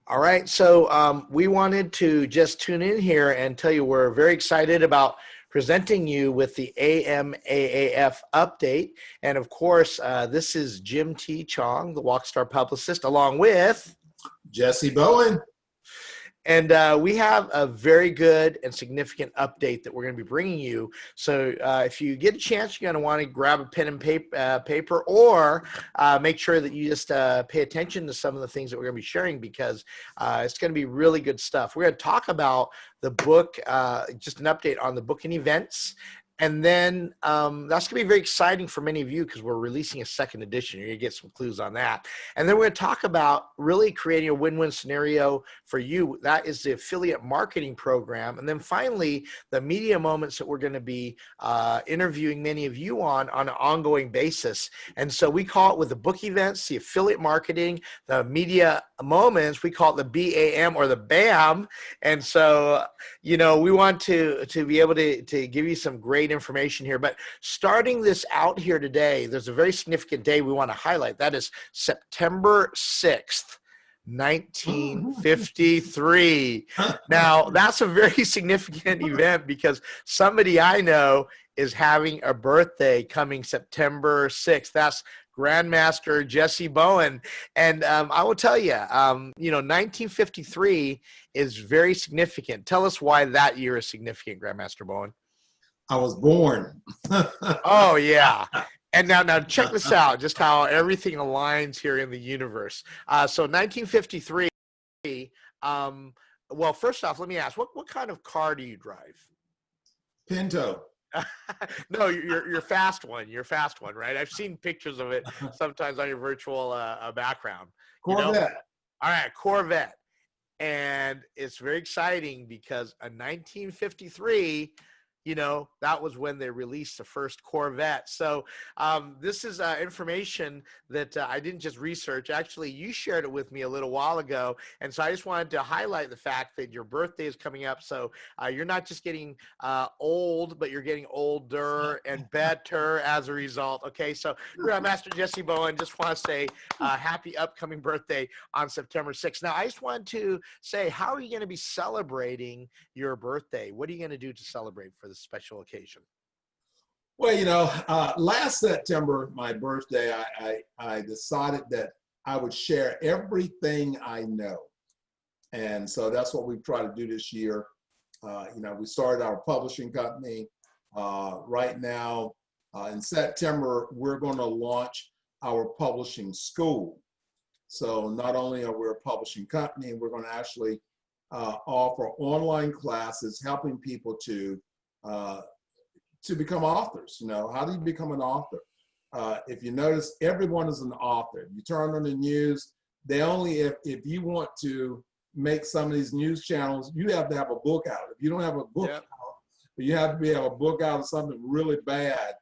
All right, so we wanted to just tune in here and tell you we're very excited about presenting you with the AMAAF update. And of course, this is Jim T. Chung, the Walkstar publicist, along with Jessie Bowen. And we have a very good and significant update that we're going to be bringing you. So if you get a chance, you're going to want to grab a pen and paper or make sure that you just pay attention to some of the things that we're going to be sharing, because it's going to be really good stuff. We're going to talk about the book, just an update on the book and events. And then that's going to be very exciting for many of you because we're releasing a second edition. You're going to get some clues on that. And then we're going to talk about really creating a win-win scenario for you. That is the affiliate marketing program. And then finally, the media moments that we're going to be interviewing many of you on an ongoing basis. And so we call it, with the book events, the affiliate marketing, the media moments, we call it the BAM or the BAM. And so, you know, we want to be able to give you some great information here. But starting this out here today, there's a very significant day we want to highlight. That is September 6th. 1953. Now, that's a very significant event because somebody I know is having a birthday coming September 6th. That's Grandmaster Jessie Bowen. And I will tell you, you know, 1953 is very significant. Tell us why that year is significant, Grandmaster Bowen. I was born. Oh, yeah. And now check this out, just how everything aligns here in the universe. So 1953, well, first off, let me ask, what kind of car do you drive? Pinto. No, your fast one. Your fast one, right? I've seen pictures of it sometimes on your virtual background. Corvette. You know? All right, Corvette. And it's very exciting because in 1953, you know, that was when they released the first Corvette. So this is information that I didn't just research. Actually, you shared it with me a little while ago. And so I just wanted to highlight the fact that your birthday is coming up. So you're not just getting old, but you're getting older and better as a result. Okay, so Master Jessie Bowen, just want to say happy upcoming birthday on September 6th. Now, I just wanted to say, how are you going to be celebrating your birthday? What are you going to do to celebrate for this special occasion? Well, you know, last September, my birthday, I decided that I would share everything I know. And so that's what we've tried to do this year. You know, we started our publishing company. Right now, in September, we're going to launch our publishing school. So not only are we a publishing company, we're going to actually offer online classes helping people to become authors. You know, how do you become an author? If you notice, everyone is an author. You turn on the news, they only, if you want to make some of these news channels, you have to have a book out. If you don't have a book out, you have to have a book out of something really bad,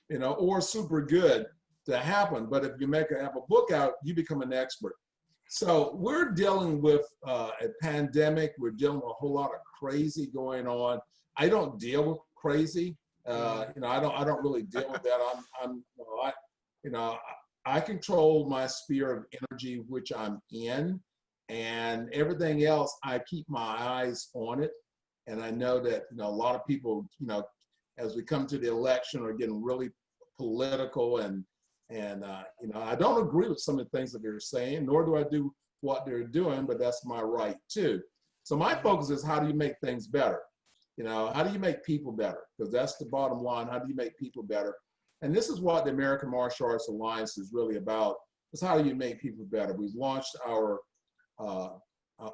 you know, or super good to happen. But if you have a book out, you become an expert. So we're dealing with a pandemic. We're dealing with a whole lot of crazy going on. I don't deal with crazy. You know, I don't really deal with that. I control my sphere of energy, which I'm in, and everything else, I keep my eyes on it. And I know that, you know, a lot of people, you know, as we come to the election, are getting really political, and you know, I don't agree with some of the things that they're saying, nor do I do what they're doing, but that's my right too. So my focus is, how do you make things better? You know, how do you make people better? Because that's the bottom line. How do you make people better? And this is what the American Martial Arts Alliance is really about, is how do you make people better? We've launched our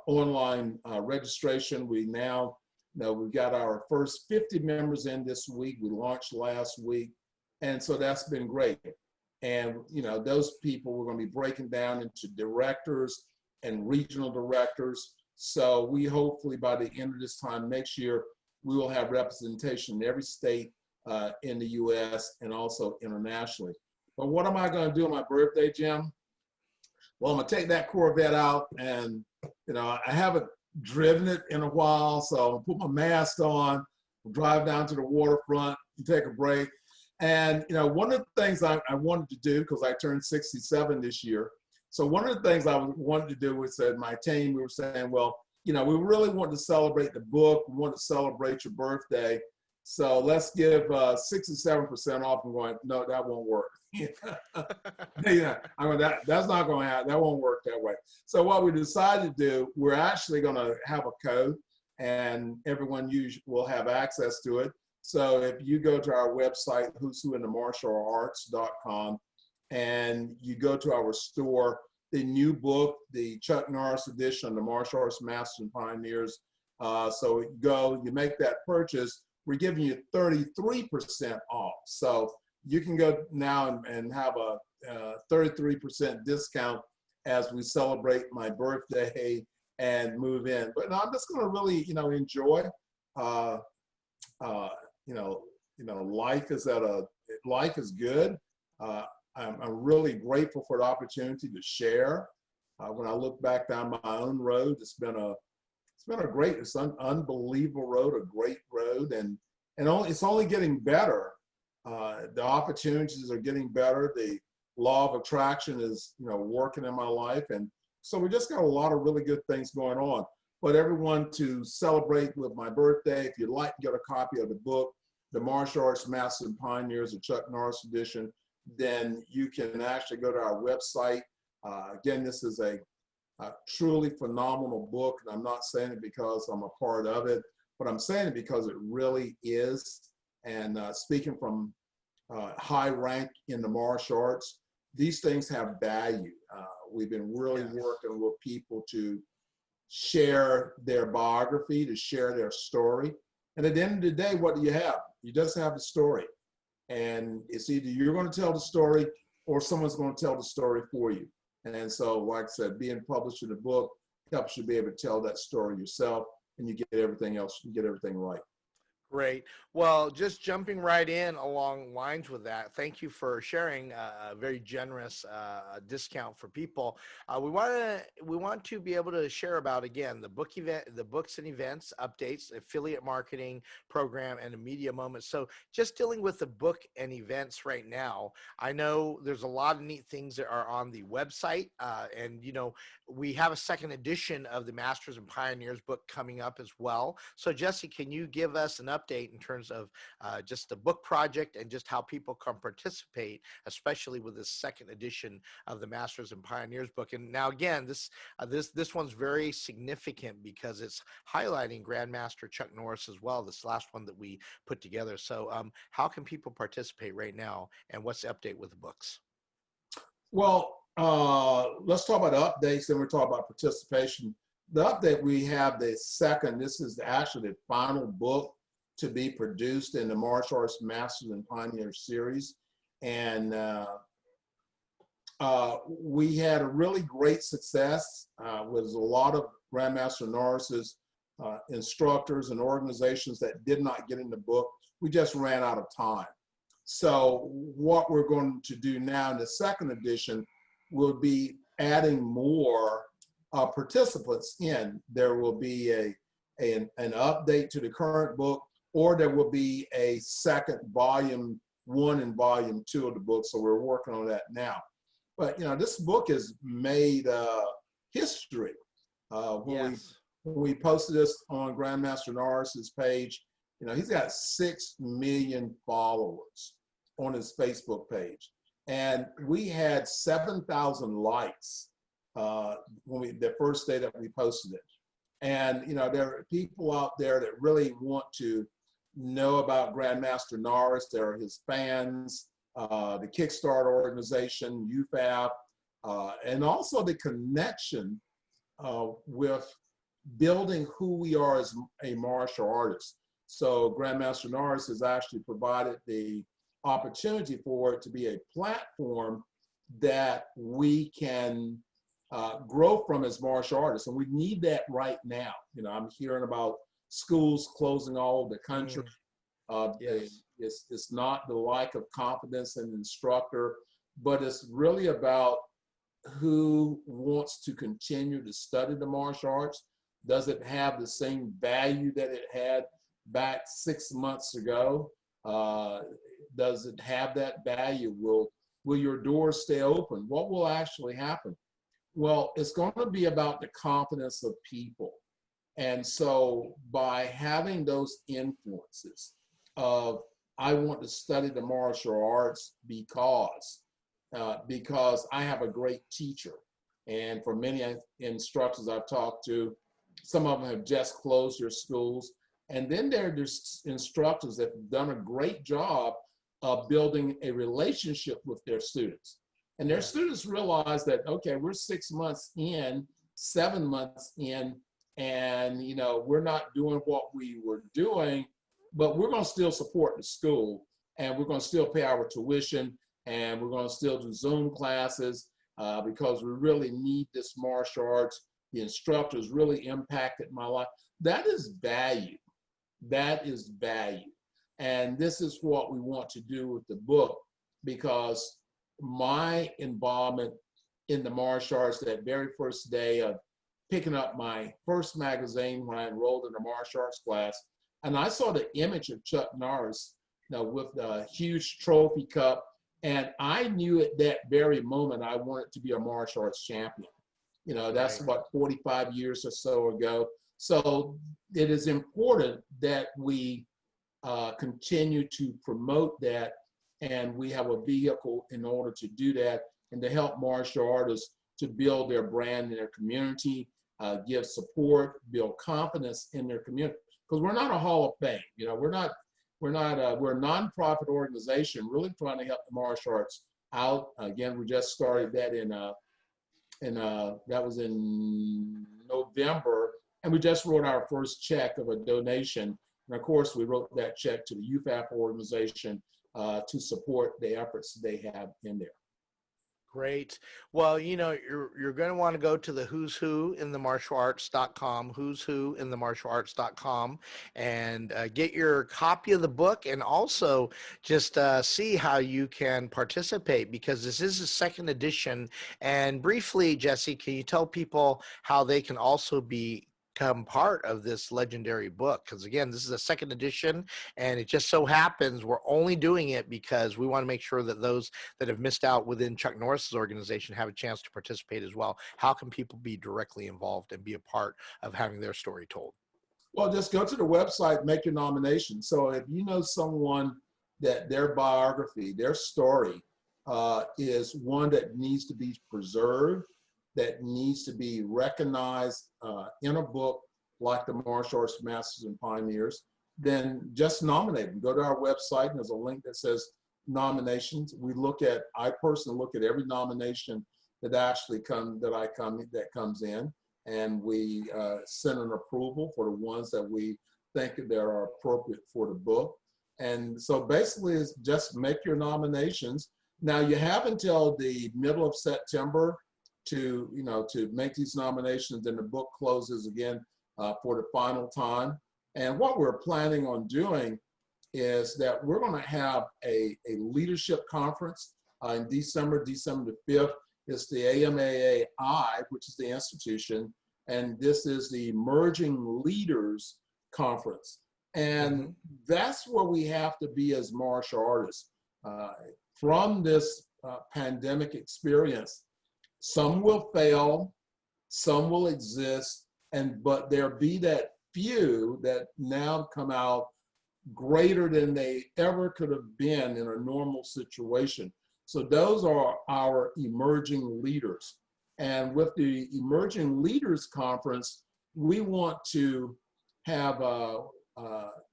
online registration. We now, you know, we've got our first 50 members in this week. We launched last week. And so that's been great. And, you know, those people we're going to be breaking down into directors and regional directors. So we hopefully by the end of this time next year, we will have representation in every state in the U.S. and also internationally. But what am I going to do on my birthday, Jim? Well, I'm going to take that Corvette out, and, you know, I haven't driven it in a while, so I'll put my mask on, drive down to the waterfront, and take a break. And, you know, one of the things I wanted to do, because I turned 67 this year, So one of the things I wanted to do was that my team, we were saying, well, you know, we really want to celebrate the book. We want to celebrate your birthday. So let's give 67% off. I'm going, no, that won't work. Yeah, I mean, that's not going to happen. That won't work that way. So what we decided to do, we're actually going to have a code, and everyone will have access to it. So if you go to our website, who'swhointhemartialarts.com, and you go to our store, the new book, the Chuck Norris edition, the Martial Arts Masters and Pioneers. So you make that purchase, we're giving you 33% off. So you can go now and have a 33% discount as we celebrate my birthday and move in. But no, I'm just going to really, enjoy. Life is good. I'm really grateful for the opportunity to share. When I look back down my own road, it's been an unbelievable road, a great road, and it's only getting better. The opportunities are getting better. The law of attraction is, working in my life, and so we just got a lot of really good things going on. But everyone, to celebrate with my birthday, if you'd like to get a copy of the book, The Martial Arts Masters and Pioneers, the Chuck Norris edition, then you can actually go to our website. Again, this is a truly phenomenal book, and I'm not saying it because I'm a part of it, but I'm saying it because it really is. And speaking from high rank in the martial arts, these things have value. We've been really working with people to share their biography, to share their story. And at the end of the day, what do you have? You just have the story. And it's either you're going to tell the story or someone's going to tell the story for you. And so, like I said, being published in a book helps you be able to tell that story yourself, and you get everything else, you get everything right. Great. Well, just jumping right in along lines with that, thank you for sharing a very generous discount for people. We want to be able to share about, again, the book event, the books and events, updates, affiliate marketing program, and a media moment. So just dealing with the book and events right now, I know there's a lot of neat things that are on the website, and we have a second edition of the Masters and Pioneers book coming up as well. So Jessie, can you give us an update in terms of just the book project and just how people can participate, especially with this second edition of the Masters and Pioneers book? And now again, this one's very significant because it's highlighting Grandmaster Chuck Norris as well, this last one that we put together. So how can people participate right now, and what's the update with the books? Well, let's talk about the updates, then we'll talk about participation. The update, we have the second, this is actually the final book to be produced in the Martial Arts Masters and Pioneers series. And we had a really great success with a lot of Grandmaster Norris's instructors and organizations that did not get in the book. We just ran out of time. So what we're going to do now in the second edition will be adding more participants in. There will be an update to the current book, or there will be a second volume 1 and volume 2 of the book. So we're working on that now. But this book has made history. When we posted this on Grandmaster Norris's page, he's got 6 million followers on his Facebook page, and we had 7,000 likes the first day that we posted it. And there are people out there that really want to know about Grandmaster Norris. There are his fans, the Kickstarter organization, UFAP, and also the connection with building who we are as a martial artist. So Grandmaster Norris has actually provided the opportunity for it to be a platform that we can grow from as martial artists, and we need that right now. I'm hearing about schools closing all over the country. It's not the lack of confidence in the instructor, but it's really about who wants to continue to study the martial arts. Does it have the same value that it had back 6 months ago? Does it have that value? Will your doors stay open? What will actually happen? Well, it's going to be about the confidence of people. And so by having those influences of, I want to study the martial arts because I have a great teacher. And for many instructors I've talked to, some of them have just closed their schools. And then there are instructors that have done a great job of building a relationship with their students. And their students realize that, okay, we're 6 months in, 7 months in, and we're not doing what we were doing, but we're going to still support the school, and we're going to still pay our tuition, and we're going to still do Zoom classes because we really need this martial arts. The instructors really impacted my life. That is value. That is value. And this is what we want to do with the book, because my involvement in the martial arts, that very first day of picking up my first magazine when I enrolled in the martial arts class, and I saw the image of Chuck Norris with the huge trophy cup, and I knew at that very moment I wanted to be a martial arts champion. That's what, 45 years or so ago. So it is important that we continue to promote that, and we have a vehicle in order to do that and to help martial artists to build their brand in their community, give support, build confidence in their community. Because we're not a Hall of Fame, we're a nonprofit organization really trying to help the martial arts out. Again, we just started that that was in November, and we just wrote our first check of a donation. And of course, we wrote that check to the UFAP organization to support the efforts they have in there. Great. Well, you're going to want to go to the who's who in the martial arts.com, who's who in the martial arts.com, and get your copy of the book, and also just see how you can participate, because this is a second edition. And briefly, Jessie, can you tell people how they can also become part of this legendary book? Because again, this is a second edition, and it just so happens we're only doing it because we want to make sure that those that have missed out within Chuck Norris's organization have a chance to participate as well. How can people be directly involved and be a part of having their story told? Well, just go to the website, make your nomination. So if you know someone that their biography, their story is one that needs to be preserved, that needs to be recognized in a book like the Martial Arts Masters and Pioneers, then just nominate them. Go to our website, and there's a link that says nominations. I personally look at every nomination that comes in, and we send an approval for the ones that we think that are appropriate for the book. And so basically, it's just make your nominations. Now you have until the middle of September to make these nominations, and the book closes again for the final time. And what we're planning on doing is that we're going to have a leadership conference in December the 5th. It's the AMAA, which is the institution, and this is the Emerging Leaders Conference. And that's where we have to be as martial artists. From this pandemic experience, some will fail, some will exist, but there be that few that now come out greater than they ever could have been in a normal situation. So those are our emerging leaders. And with the Emerging Leaders Conference, we want to have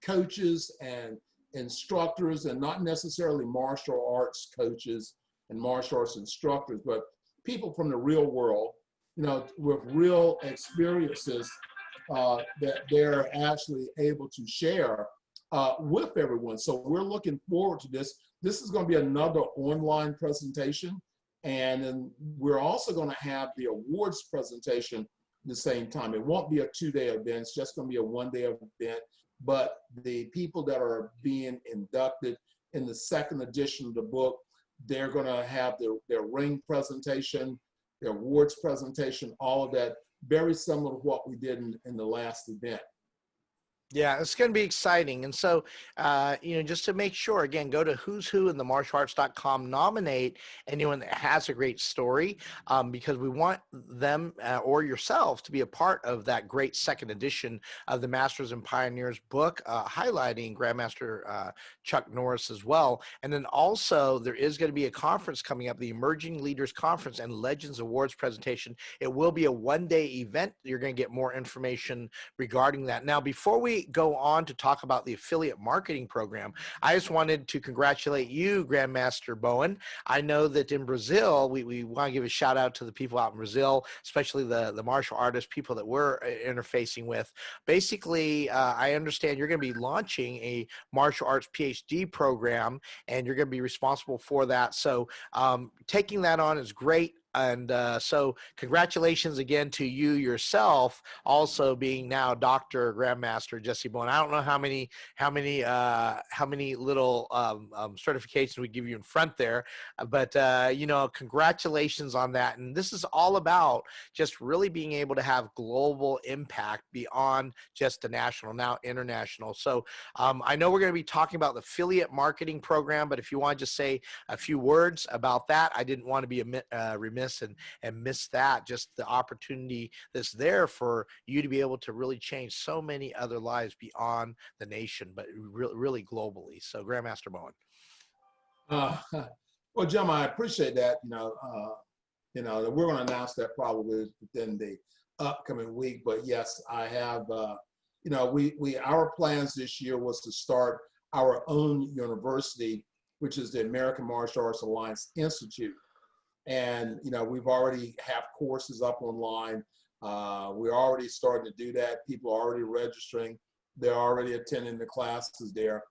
coaches and instructors, and not necessarily martial arts coaches and martial arts instructors, but people from the real world, with real experiences that they're actually able to share with everyone. So we're looking forward to this. This is going to be another online presentation, and then we're also going to have the awards presentation at the same time. It won't be a 2-day event, it's just going to be a 1-day event, but the people that are being inducted in the second edition of the book, they're going to have their ring presentation, their awards presentation, all of that, very similar to what we did in the last event. Yeah, it's going to be exciting. And so, just to make sure, again, go to who's who in the martialarts.com, nominate anyone that has a great story, because we want them or yourself to be a part of that great second edition of the Masters and Pioneers book, highlighting Grandmaster Chuck Norris as well. And then also, there is going to be a conference coming up, the Emerging Leaders Conference and Legends Awards presentation. It will be a one-day event. You're going to get more information regarding that. Now, before we go on to talk about the affiliate marketing program, I just wanted to congratulate you, Grandmaster Bowen. I know that in Brazil, we want to give a shout out to the people out in Brazil, especially the martial artists, people that we're interfacing with. Basically, I understand you're going to be launching a martial arts PhD program, and you're going to be responsible for that. So taking that on is great. And so congratulations again to you yourself, also being now Dr. Grandmaster Jessie Bowen. I don't know how many little certifications we give you in front there, but congratulations on that. And this is all about just really being able to have global impact beyond just the national, now international. So I know we're going to be talking about the affiliate marketing program, but if you want to just say a few words about that, I didn't want to be remiss and miss that, just the opportunity that's there for you to be able to really change so many other lives beyond the nation, but really globally. So Grandmaster Bowen. Uh, well, Jim, I appreciate that. We're going to announce that probably within the upcoming week. But yes, I have. Our plans this year was to start our own university, which is the American Martial Arts Alliance Institute. And we've already have courses up online. We're already starting to do that. People are already registering. They're already attending the classes there.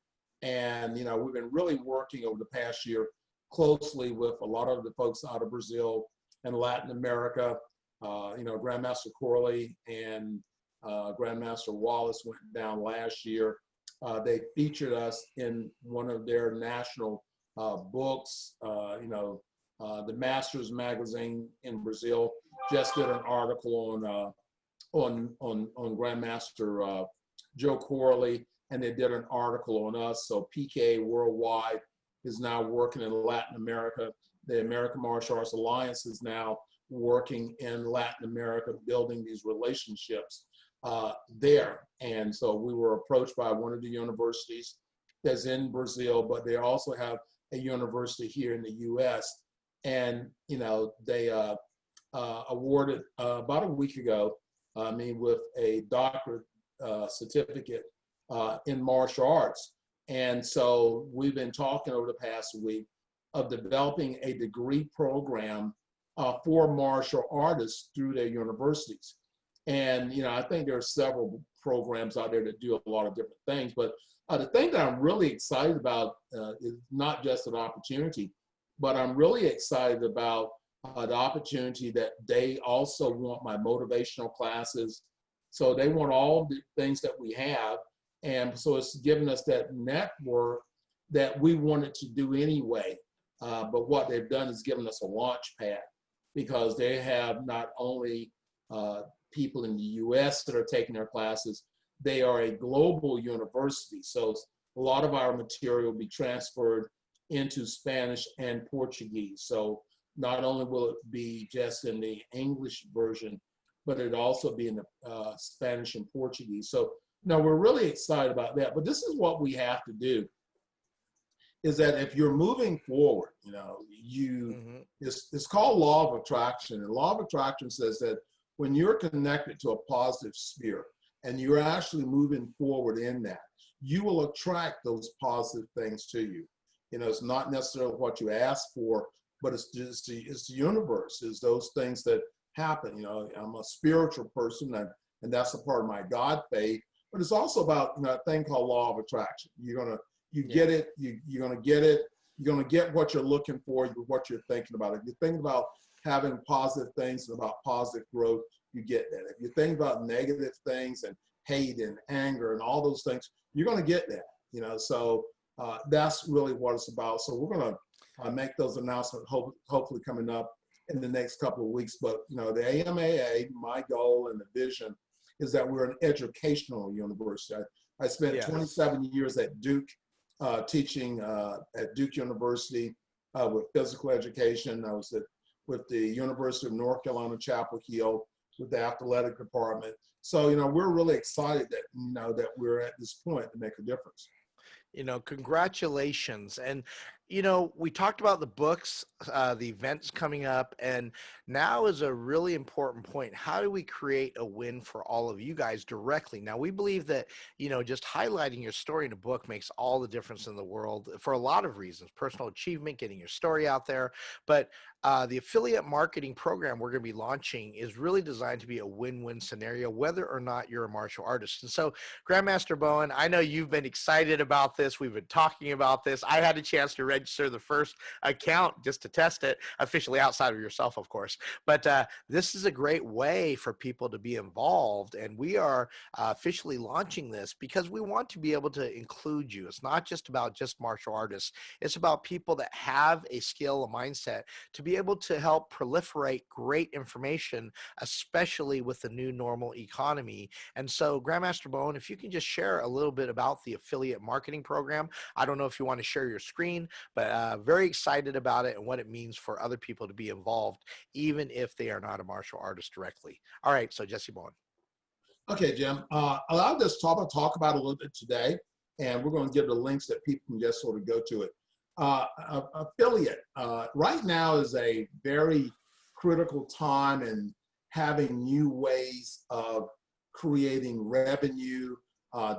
And we've been really working over the past year closely with a lot of the folks out of Brazil and Latin America. Grandmaster Corley and Grandmaster Wallace went down last year. They featured us in one of their national books. The Masters magazine in Brazil just did an article on Grandmaster Joe Corley, and they did an article on us. So PKA Worldwide is now working in Latin America. The American Martial Arts Alliance is now working in Latin America, building these relationships there. And so we were approached by one of the universities that's in Brazil, but they also have a university here in the U.S. And they awarded about a week ago with a doctorate certificate in martial arts. And so we've been talking over the past week of developing a degree program for martial artists through their universities. And I think there are several programs out there that do a lot of different things. But the thing that I'm really excited about is not just an opportunity, but I'm really excited about the opportunity that they also want my motivational classes. So they want all the things that we have. And so it's given us that network that we wanted to do anyway. But what they've done is given us a launch pad, because they have not only people in the US that are taking their classes, they are a global university. So a lot of our material will be transferred into Spanish and Portuguese. So not only will it be just in the English version, but it'll also be in the Spanish and Portuguese. So we're really excited about that. But this is what we have to do, is that if you're moving forward, it's called law of attraction. And law of attraction says that when you're connected to a positive spirit and you're actually moving forward in that, you will attract those positive things to you. It's not necessarily what you ask for, but it's the universe, is those things that happen. I'm a spiritual person, and that's a part of my God faith, but it's also about a thing called law of attraction. Get it, you're gonna get it, you're gonna get what you're looking for, what you're thinking about. If you think about having positive things and about positive growth, you get that. If you think about negative things and hate and anger and all those things, you're gonna get that. So that's really what it's about. So we're going to make those announcements hopefully coming up in the next couple of weeks. But the AMAA, my goal and the vision is that we're an educational university. I spent Yes. 27 years at Duke, teaching at Duke University with physical education. I was with the University of North Carolina, Chapel Hill, with the athletic department. So, we're really excited that, that we're at this point to make a difference. Congratulations. And, we talked about the books, the events coming up, and now is a really important point. How do we create a win for all of you guys directly? Now, we believe that, just highlighting your story in a book makes all the difference in the world for a lot of reasons, personal achievement, getting your story out there. But the affiliate marketing program we're going to be launching is really designed to be a win-win scenario, whether or not you're a martial artist. And so, Grandmaster Bowen, I know you've been excited about this. We've been talking about this. I had a chance to register the first account just to test it, officially outside of yourself, of course. But this is a great way for people to be involved. And we are officially launching this because we want to be able to include you. It's not just about just martial artists. It's about people that have a skill, a mindset to be able to help proliferate great information, especially with the new normal economy. And so, Grandmaster Bowen, if you can just share a little bit about the affiliate marketing program. I don't know if you want to share your screen, but very excited about it and what it means for other people to be involved, even if they are not a martial artist directly. All right, so Jessie Bowen. Okay, Jim. I'll just talk about it a little bit today, and we're going to give the links that people can just sort of go to it. Affiliate right now is a very critical time in having new ways of creating revenue,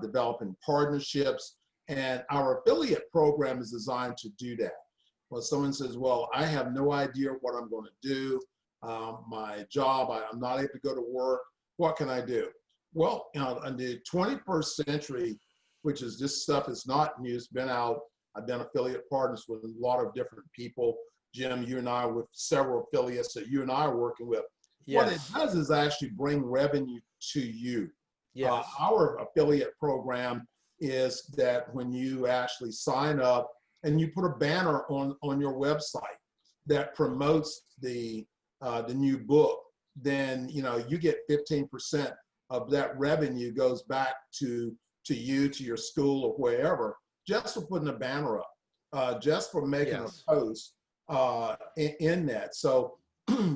developing partnerships, and our affiliate program is designed to do that. Well, someone says, well, I have no idea what I'm going to do. My job, I'm not able to go to work. What can I do? Well, in the 21st century, which is this stuff is not new, it's been out. I've been affiliate partners with a lot of different people. Jim, you and I are with several affiliates that you and I are working with. Yes. What it does is actually bring revenue to you. Yes. Our affiliate program is that when you actually sign up and you put a banner on your website that promotes the new book, then you get 15% of that revenue goes back to you, to your school or wherever, just for putting a banner up, just for making Yes. a post in that. So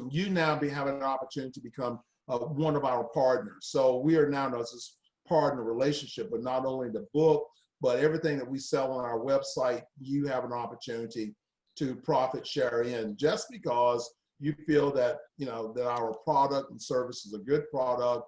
you now having an opportunity to become one of our partners. So we are now this partner relationship, but not only the book, but everything that we sell on our website, you have an opportunity to profit share in, just because you feel that that our product and service is a good product.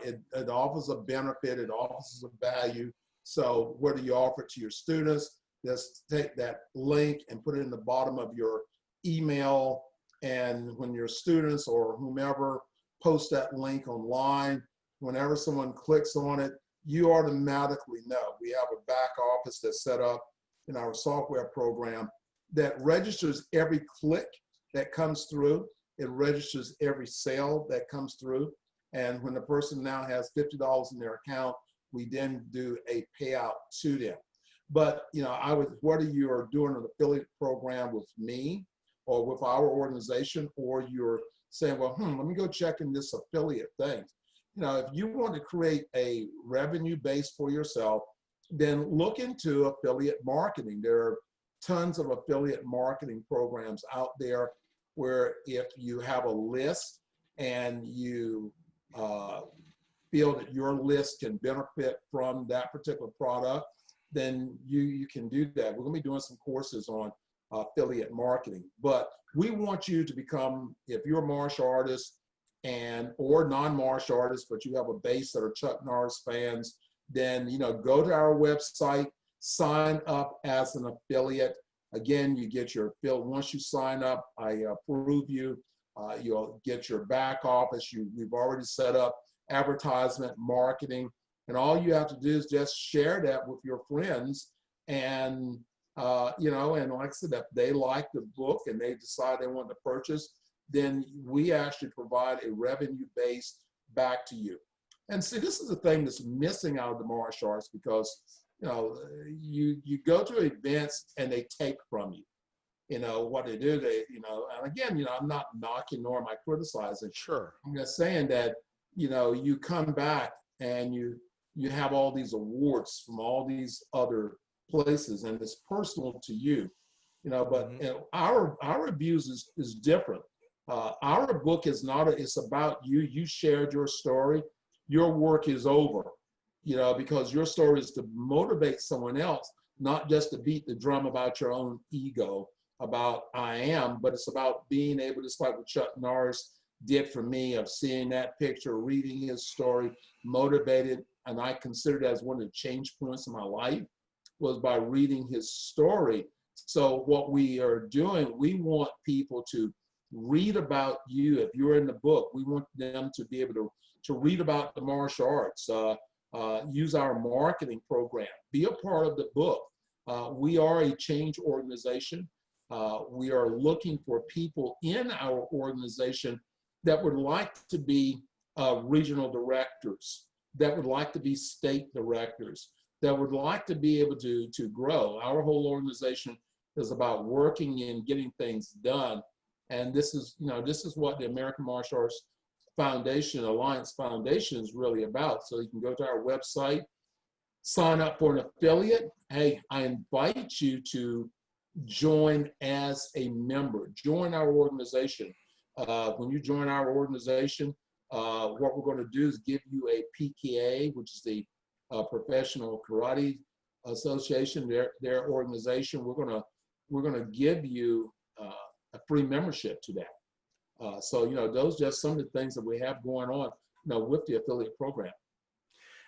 It offers a benefit, it offers a value. So whether you offer it to your students, just take that link and put it in the bottom of your email. And when your students or whomever post that link online, whenever someone clicks on it, you automatically know. We have a back office that's set up in our software program that registers every click that comes through. It registers every sale that comes through. And when the person now has $50 in their account, we then do a payout to them. But whether you are doing an affiliate program with me or with our organization, or you're saying, well, let me go check in this affiliate thing. If you want to create a revenue base for yourself, then look into affiliate marketing. There are tons of affiliate marketing programs out there where if you have a list and you feel that your list can benefit from that particular product, then you can do that. We're going to be doing some courses on affiliate marketing, but we want you to become, if you're a martial artist or non-martial artist, but you have a base that are Chuck Norris fans, then go to our website, sign up as an affiliate. Again, you get your affiliate. Once you sign up, I approve you. You'll get your back office. We've already set up advertisement, marketing, and all you have to do is just share that with your friends. And and like I said, if they like the book and they decide they want to purchase, then we actually provide a revenue base back to you. And see, this is the thing that's missing out of the martial arts, because you go to events and they take from you. What they do, and again, I'm not knocking nor am I criticizing. Sure. I'm just saying that, you come back and you you have all these awards from all these other places, and it's personal to you, you know. But Mhm. you know, our reviews is different. Our book is not. It's about you. You shared your story. Your work is over, you know, because your story is to motivate someone else, not just to beat the drum about your own ego, about I am, but it's about being able to, just like what Chuck Norris did for me, of seeing that picture, reading his story, motivated, and I consider it as one of the change points in my life, was by reading his story. So what we are doing, we want people to read about you. If you're in the book, we want them to be able to read about the martial arts, use our marketing program, be a part of the book. We are a change organization. We are looking for people in our organization that would like to be regional directors, that would like to be state directors, that would like to be able to grow. Our whole organization is about working and getting things done. And this is, you know, this is what the American Martial Arts Foundation, Alliance Foundation, is really about. So you can go to our website, sign up for an affiliate. Hey, I invite you to join as a member, join our organization. When you join our organization, what we're going to do is give you a PKA, which is the Professional Karate Association, their organization. We're gonna give you a free membership to that. So you know, those are just some of the things that we have going on, you know, with the affiliate program.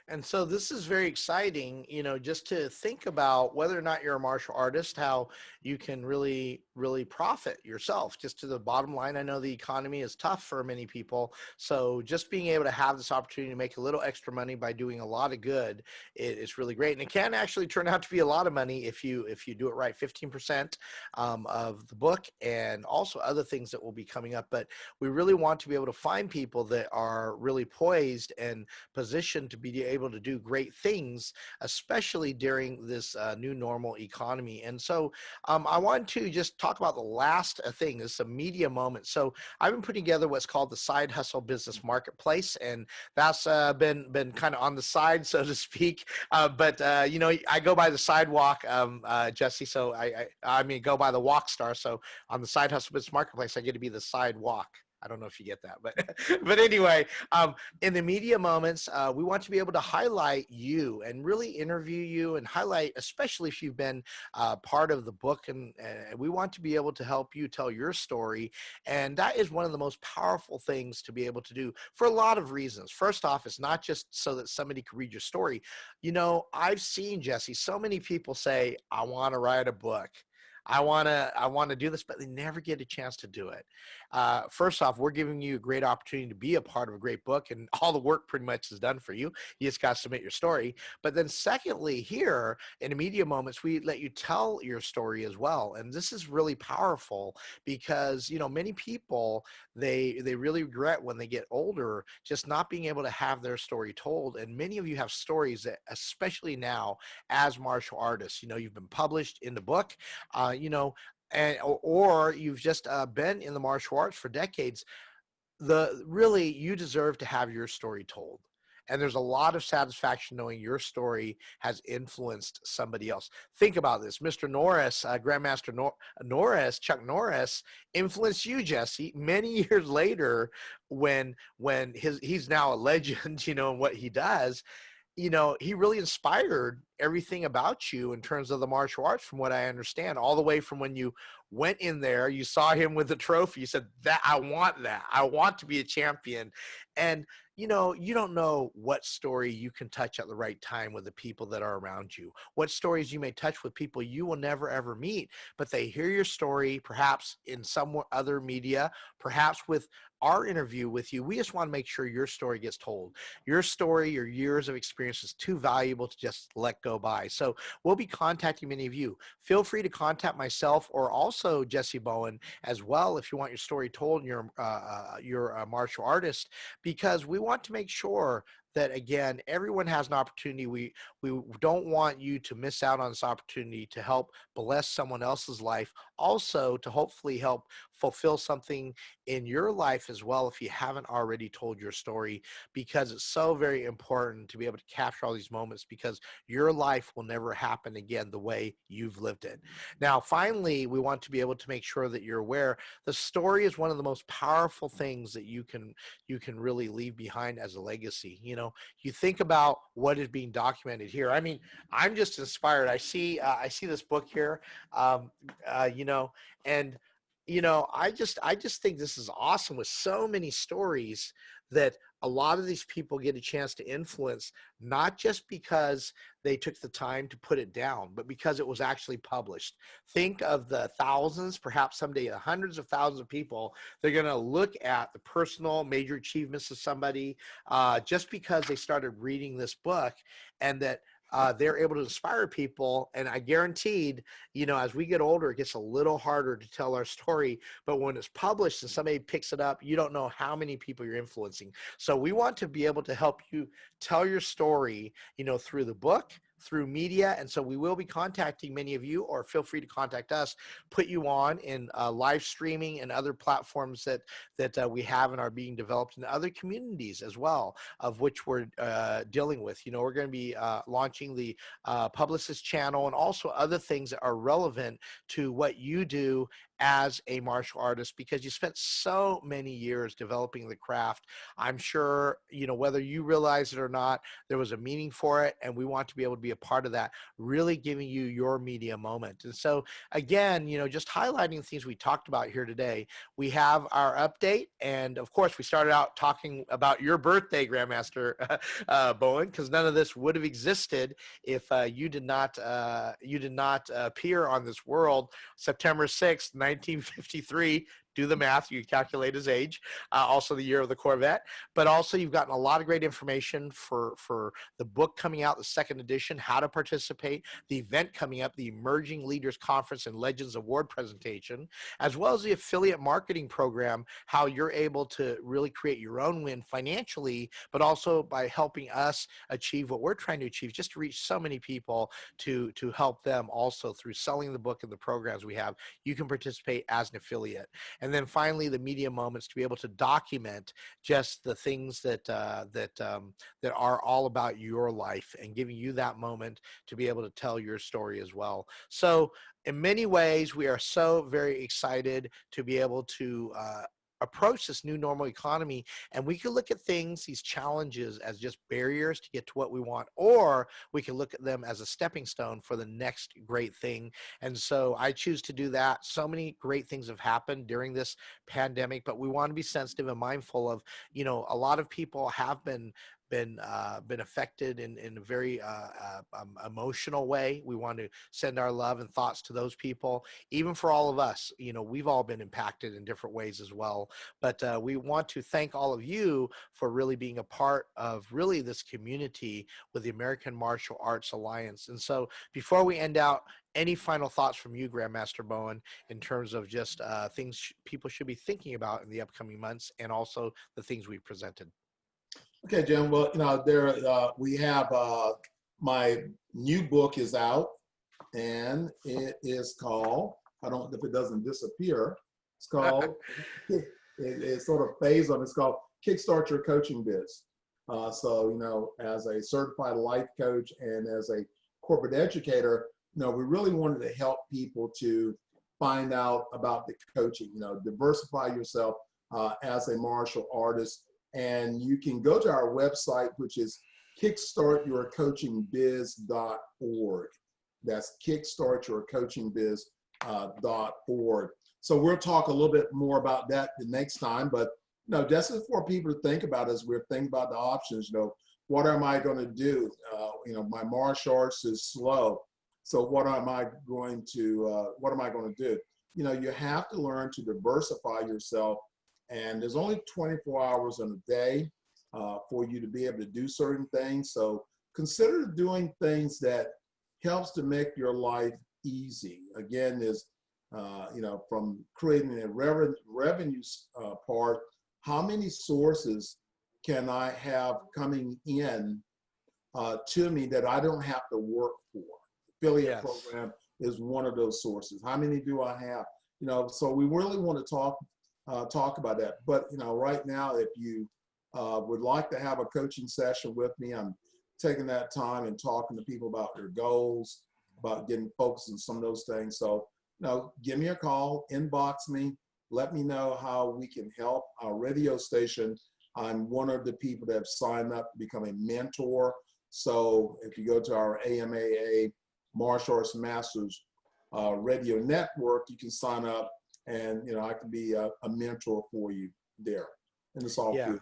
And so this is very exciting, you know, just to think about whether or not you're a martial artist, how you can really, really profit yourself. Just to the bottom line, I know the economy is tough for many people. So just being able to have this opportunity to make a little extra money by doing a lot of good is really great. And it can actually turn out to be a lot of money if you do it right. 15% of the book, and also other things that will be coming up. But we really want to be able to find people that are really poised and positioned to be able to do great things, especially during this new normal economy. And so I want to just talk about the last thing, this is a media moment. So I've been putting together what's called the Side Hustle Business Marketplace, and that's been kind of on the side, so to speak. But you know, I go by the sidewalk, Jessie. So I mean, go by the walk star. So on the Side Hustle Business Marketplace, I get to be the sidewalk. I don't know if you get that, but but anyway, in the media moments, we want to be able to highlight you and really interview you and highlight, especially if you've been part of the book, and we want to be able to help you tell your story. And that is one of the most powerful things to be able to do for a lot of reasons. First off, it's not just so that somebody can read your story. You know, I've seen, Jessie, so many people say, I want to write a book. I want to do this, but they never get a chance to do it. First off, we're giving you a great opportunity to be a part of a great book, and all the work pretty much is done for you. You just got to submit your story. But then secondly, here in the media moments, we let you tell your story as well. And this is really powerful because, you know, many people, they really regret when they get older, just not being able to have their story told. And many of you have stories that, especially now as martial artists, you know, you've been published in the book, you know, and or you've just been in the martial arts for decades. Really, you deserve to have your story told. And there's a lot of satisfaction knowing your story has influenced somebody else. Think about this. Mr. Norris, Grandmaster Norris, Chuck Norris, influenced you, Jessie, many years later when he's now a legend, you know, in what he does. You know, he really inspired everything about you in terms of the martial arts, from what I understand, all the way from when you went in there, you saw him with the trophy, you said, that I want that. I want to be a champion. And, you know, you don't know what story you can touch at the right time with the people that are around you, what stories you may touch with people you will never, ever meet, but they hear your story, perhaps in some other media, perhaps with our interview with you. We just want to make sure your story gets told. Your story, your years of experience is too valuable to just let go by. So we'll be contacting many of you. Feel free to contact myself or also Jessie Bowen as well if you want your story told and you're a martial artist, because we want to make sure that, again, everyone has an opportunity. We don't want you to miss out on this opportunity to help bless someone else's life, also to hopefully help fulfill something in your life as well if you haven't already told your story, because it's so very important to be able to capture all these moments, because your life will never happen again the way you've lived it. Now, finally, we want to be able to make sure that you're aware the story is one of the most powerful things that you can really leave behind as a legacy. You think about what is being documented here. I mean, I'm just inspired. I see this book here, um, you know, and I just think this is awesome, with so many stories that a lot of these people get a chance to influence, not just because they took the time to put it down, but because it was actually published. Think of the thousands, perhaps someday the hundreds of thousands of people. They're going to look at the personal major achievements of somebody, just because they started reading this book, and that they're able to inspire people. And I guaranteed, as we get older, it gets a little harder to tell our story. But when it's published and somebody picks it up, you don't know how many people you're influencing. So we want to be able to help you tell your story, through the book, through media. And so we will be contacting many of you, or feel free to contact us, put you on in live streaming and other platforms that we have and are being developed in other communities as well, of which we're dealing with. We're going to be launching the publicist channel, and also other things that are relevant to what you do as a martial artist, because you spent so many years developing the craft. I'm sure, whether you realize it or not, there was a meaning for it, and we want to be able to be a part of that, really giving you your media moment. And so, again, just highlighting the things we talked about here today. We have our update, and of course, we started out talking about your birthday, Grandmaster Bowen, because none of this would have existed if you did not appear on this world September 6th, 1953. Do the math, you calculate his age, also the year of the Corvette. But also, you've gotten a lot of great information for the book coming out, the second edition, how to participate, the event coming up, the Emerging Leaders Conference and Legends Award presentation, as well as the affiliate marketing program, how you're able to really create your own win financially, but also by helping us achieve what we're trying to achieve, just to reach so many people, to help them also through selling the book and the programs we have. You can participate as an affiliate. And then finally, the media moments, to be able to document just the things that are all about your life, and giving you that moment to be able to tell your story as well. So in many ways, we are so very excited to be able to approach this new normal economy, and we can look at things, these challenges, as just barriers to get to what we want, or we can look at them as a stepping stone for the next great thing. And so I choose to do that. So many great things have happened during this pandemic, but we want to be sensitive and mindful of, a lot of people have been affected in a very emotional way. We want to send our love and thoughts to those people. Even for all of us, we've all been impacted in different ways as well. But we want to thank all of you for really being a part of really this community with the American Martial Arts Alliance. And so before we end out, any final thoughts from you, Grandmaster Bowen, in terms of just things people should be thinking about in the upcoming months, and also the things we presented? Okay, Jim. Well, we have my new book is out, and it is called, I don't know if it doesn't disappear. It's called, it sort of fades on. It's called Kickstart Your Coaching Biz. So, as a certified life coach and as a corporate educator, we really wanted to help people to find out about the coaching, diversify yourself as a martial artist. And you can go to our website, which is kickstartyourcoachingbiz.org. That's kickstartyourcoachingbiz.org. So we'll talk a little bit more about that the next time. But just for people to think about as we're thinking about the options. What am I going to do? My martial arts is slow. So what am I going to do? You have to learn to diversify yourself. And there's only 24 hours in a day for you to be able to do certain things. So consider doing things that helps to make your life easy. Again, there's, from creating a revenue part, how many sources can I have coming in to me that I don't have to work for? Affiliate Yes. program is one of those sources. How many do I have? You know, so we really want to talk about that. But you know, right now, if you would like to have a coaching session with me, I'm taking that time and talking to people about their goals, about getting focused on some of those things. So, you know, give me a call, inbox me, let me know how we can help. Our radio station, I'm one of the people that have signed up to become a mentor. So if you go to our AMAA Martial Arts Masters radio network, you can sign up, and you know, I can be a mentor for you there. And it's all free of charge.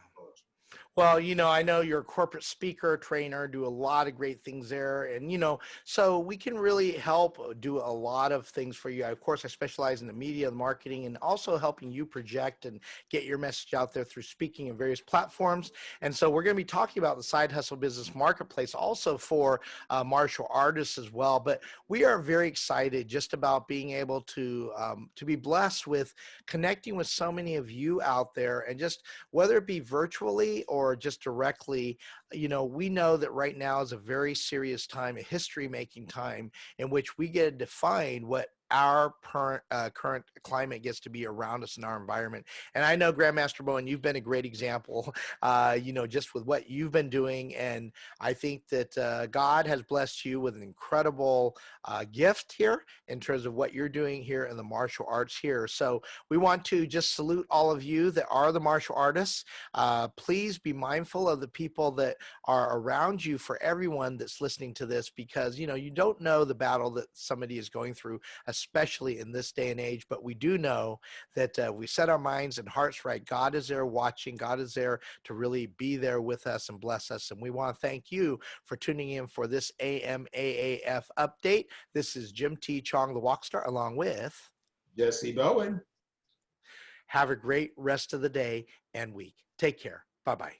Well, you know, I know you're a corporate speaker, trainer, do a lot of great things there. And, you know, so we can really help do a lot of things for you. Of course, I specialize in the media, the marketing, and also helping you project and get your message out there through speaking in various platforms. And so we're going to be talking about the side hustle business marketplace also for martial artists as well. But we are very excited just about being able to be blessed with connecting with so many of you out there, and just whether it be virtually or just directly, you know, we know that right now is a very serious time, a history-making time in which we get to define what our current climate gets to be around us in our environment. And I know, Grandmaster Bowen, you've been a great example, you know, just with what you've been doing. And I think that God has blessed you with an incredible gift here in terms of what you're doing here in the martial arts here. So we want to just salute all of you that are the martial artists. Please be mindful of the people that are around you, for everyone that's listening to this, because, you know, you don't know the battle that somebody is going through, especially in this day and age. But we do know that we set our minds and hearts right. God is there watching. God is there to really be there with us and bless us. And we want to thank you for tuning in for this AMAAF update. This is Jim T. Chung, the Walkstar, along with Jessie Bowen. Have a great rest of the day and week. Take care. Bye-bye.